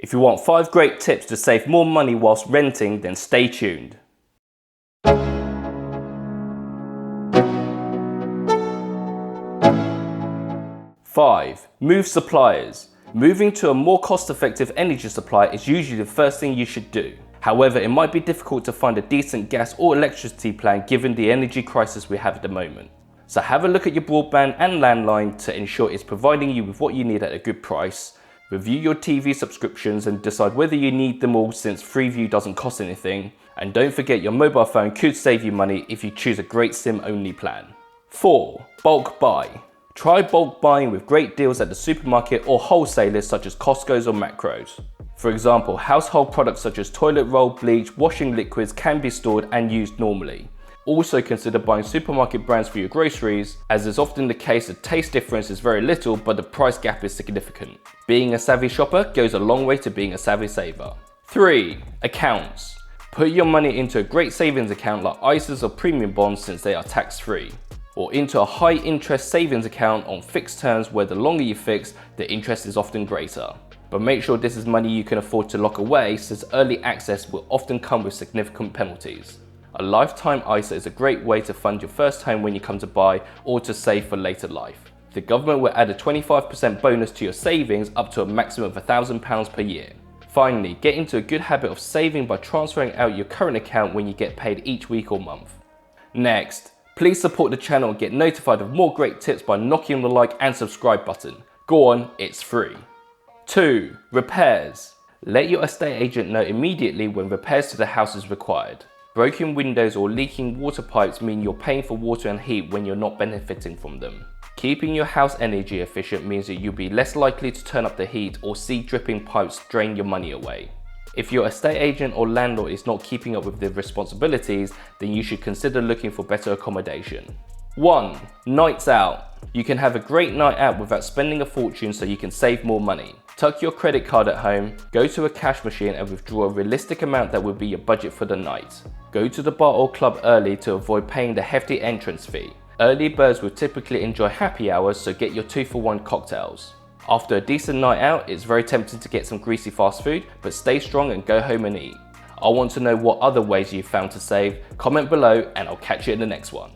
If you want 5 great tips to save more money whilst renting, then stay tuned. 5. Move suppliers. Moving to a more cost-effective energy supply is usually the first thing you should do. However, it might be difficult to find a decent gas or electricity plan given the energy crisis we have at the moment. So have a look at your broadband and landline to ensure it's providing you with what you need at a good price. Review your TV subscriptions and decide whether you need them all, since Freeview doesn't cost anything. And don't forget, your mobile phone could save you money if you choose a great SIM-only plan. 4. Bulk buy. Try bulk buying with great deals at the supermarket or wholesalers such as Costco's or Macros. For example, household products such as toilet roll, bleach, washing liquids can be stored and used normally. Also consider buying supermarket brands for your groceries, as is often the case, the taste difference is very little but the price gap is significant. Being a savvy shopper goes a long way to being a savvy saver. 3. Accounts. Put your money into a great savings account like ISAs or premium bonds, since they are tax-free. Or into a high interest savings account on fixed terms, where the longer you fix, the interest is often greater. But make sure this is money you can afford to lock away, since early access will often come with significant penalties. A lifetime ISA is a great way to fund your first home when you come to buy, or to save for later life. The government will add a 25% bonus to your savings up to a maximum of £1,000 per year. Finally, get into a good habit of saving by transferring out your current account when you get paid each week or month. Next, please support the channel and get notified of more great tips by knocking the like and subscribe button. Go on, it's free. 2. Repairs. Let your estate agent know immediately when repairs to the house is required. Broken windows or leaking water pipes mean you're paying for water and heat when you're not benefiting from them. Keeping your house energy efficient means that you'll be less likely to turn up the heat or see dripping pipes drain your money away. If your estate agent or landlord is not keeping up with their responsibilities, then you should consider looking for better accommodation. 1. Nights out. You can have a great night out without spending a fortune, so you can save more money. Tuck your credit card at home, go to a cash machine and withdraw a realistic amount that will be your budget for the night. Go to the bar or club early to avoid paying the hefty entrance fee. Early birds will typically enjoy happy hours, so get your 2-for-1 cocktails. After a decent night out, it's very tempting to get some greasy fast food, but stay strong and go home and eat. I want to know what other ways you've found to save. Comment below and I'll catch you in the next one.